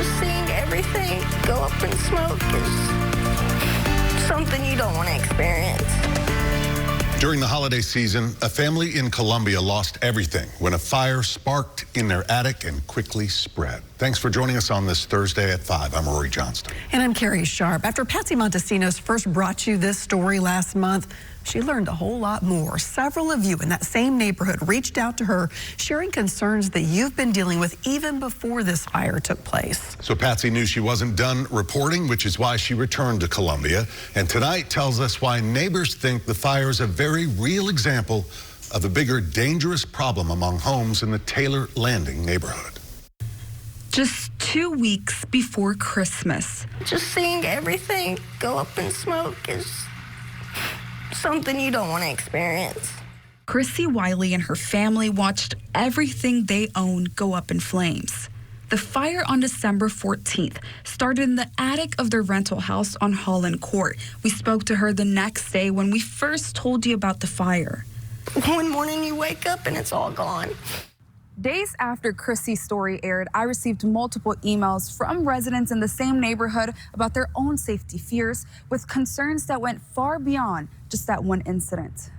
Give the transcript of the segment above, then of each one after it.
Just seeing everything go up in smoke is something you don't want to experience. During the holiday season, a family in Colombia lost everything when a fire sparked in their attic and quickly spread. Thanks for joining us on this Thursday at 5. I'm Rory Johnston. And I'm Carrie Sharp. After Patsy Montesinos first brought you this story last month, she learned a whole lot more. Several of you in that same neighborhood reached out to her, sharing concerns that you've been dealing with even before this fire took place. So Patsy knew she wasn't done reporting, which is why she returned to Colombia. And tonight tells us why neighbors think the fire is a very real example of a bigger, dangerous problem among homes in the Taylor Landing neighborhood. Just 2 weeks before Christmas. Just seeing everything go up in smoke is something you don't want to experience. Chrissy Wiley and her family watched everything they own go up in flames. The fire on December 14th started in the attic of their rental house on Holland Court. We spoke to her the next day when we first told you about the fire. One morning you wake up and it's all gone. Days after Chrissy's story aired, I received multiple emails from residents in the same neighborhood about their own safety fears, with concerns that went far beyond just that one incident.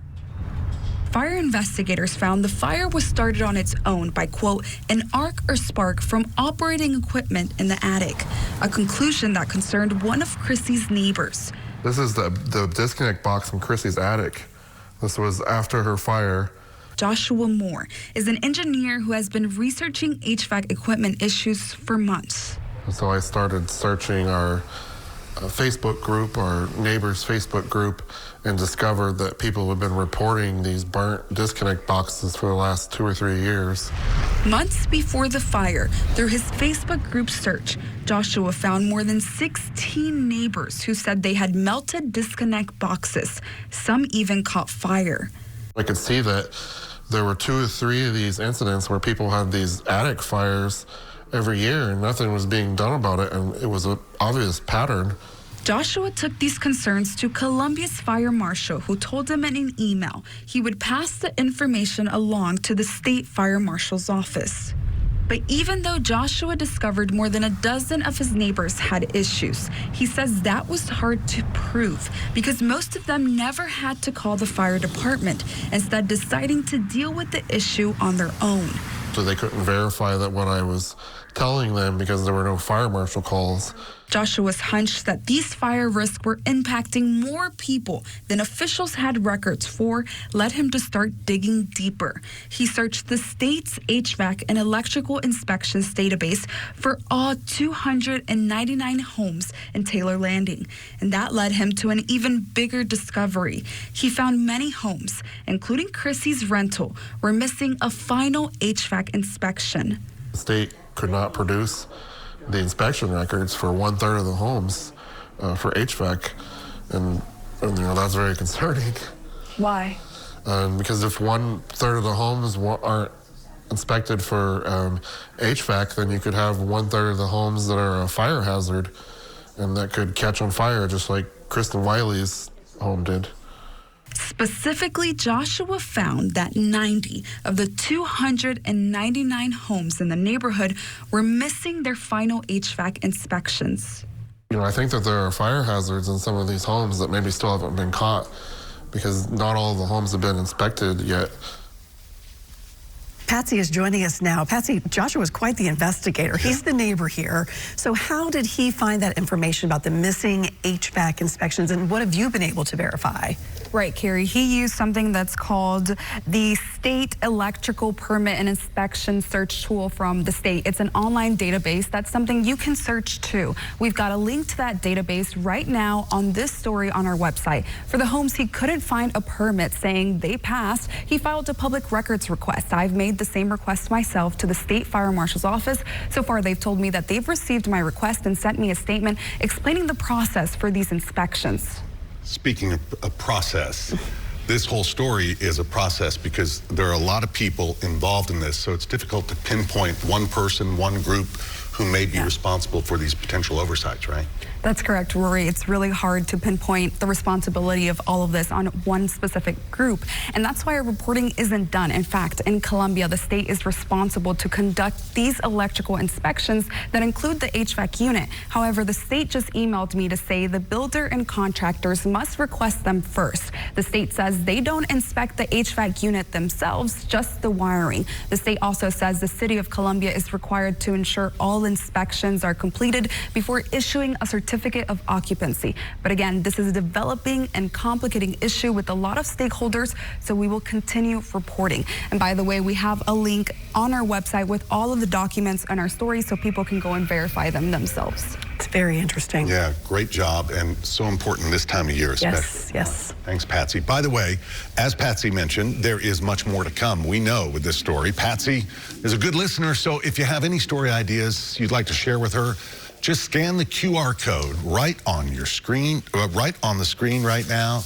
Fire investigators found the fire was started on its own by, quote, an arc or spark from operating equipment in the attic, a conclusion that concerned one of Chrissy's neighbors. This is the disconnect box from Chrissy's attic. This was after her fire. Joshua Moore is an engineer who has been researching HVAC equipment issues for months. So I started searching our Facebook group, our neighbors' Facebook group, and discovered that people have been reporting these burnt disconnect boxes for the last 2 or 3 years. Months before the fire, through his Facebook group search, Joshua found more than 16 neighbors who said they had melted disconnect boxes. Some even caught fire. I could see that there were 2 or 3 of these incidents where people had these attic fires every year and nothing was being done about it, and it was an obvious pattern. Joshua took these concerns to Columbia's fire marshal, who told him in an email he would pass the information along to the state fire marshal's office. But even though Joshua discovered more than a dozen of his neighbors had issues, he says that was hard to prove because most of them never had to call the fire department, instead deciding to deal with the issue on their own. So they couldn't verify that what I was telling them because there were no fire marshal calls. Joshua's hunch that these fire risks were impacting more people than officials had records for led him to start digging deeper. He searched the state's HVAC and electrical inspections database for all 299 homes in Taylor Landing, and that led him to an even bigger discovery. He found many homes, including Chrissy's rental, were missing a final HVAC inspection. The state could not produce the inspection records for 1/3 of the homes for HVAC, and you know that's very concerning. Why? Because if 1/3 of the homes aren't inspected for HVAC, then you could have 1/3 of the homes that are a fire hazard, and that could catch on fire just like Kristen Wiley's home did. Specifically, Joshua found that 90 of the 299 homes in the neighborhood were missing their final HVAC inspections. You know, I think that there are fire hazards in some of these homes that maybe still haven't been caught because not all of the homes have been inspected yet. Patsy is joining us now. Patsy, Joshua is quite the investigator. He's the neighbor here. So how did he find that information about the missing HVAC inspections, and what have you been able to verify? Right, Carrie. He used something that's called the State Electrical Permit and Inspection Search Tool from the state. It's an online database. That's something you can search too. We've got a link to that database right now on this story on our website. For the homes he couldn't find a permit saying they passed, he filed a public records request. I've made the same request myself to the state fire marshal's office. So far, they've told me that they've received my request and sent me a statement explaining the process for these inspections. Speaking of a process, this whole story is a process because there are a lot of people involved in this, so it's difficult to pinpoint one person, one group who may be responsible for these potential oversights, right? That's correct, Rory. It's really hard to pinpoint the responsibility of all of this on one specific group. And that's why our reporting isn't done. In fact, in Colombia, the state is responsible to conduct these electrical inspections that include the HVAC unit. However, the state just emailed me to say the builder and contractors must request them first. The state says they don't inspect the HVAC unit themselves, just the wiring. The state also says the city of Columbia is required to ensure all inspections are completed before issuing a certificate of occupancy. But again, this is a developing and complicating issue with a lot of stakeholders, so we will continue reporting. And by the way, we have a link on our website with all of the documents and our stories so people can go and verify them themselves. It's very interesting. Yeah, great job, and so important this time of year, especially. Yes, yes. Thanks, Patsy. By the way, as Patsy mentioned, there is much more to come. We know with this story. Patsy is a good listener, so if you have any story ideas you'd like to share with her, just scan the QR code right on your screen, right on the screen right now,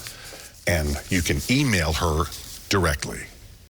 and you can email her directly.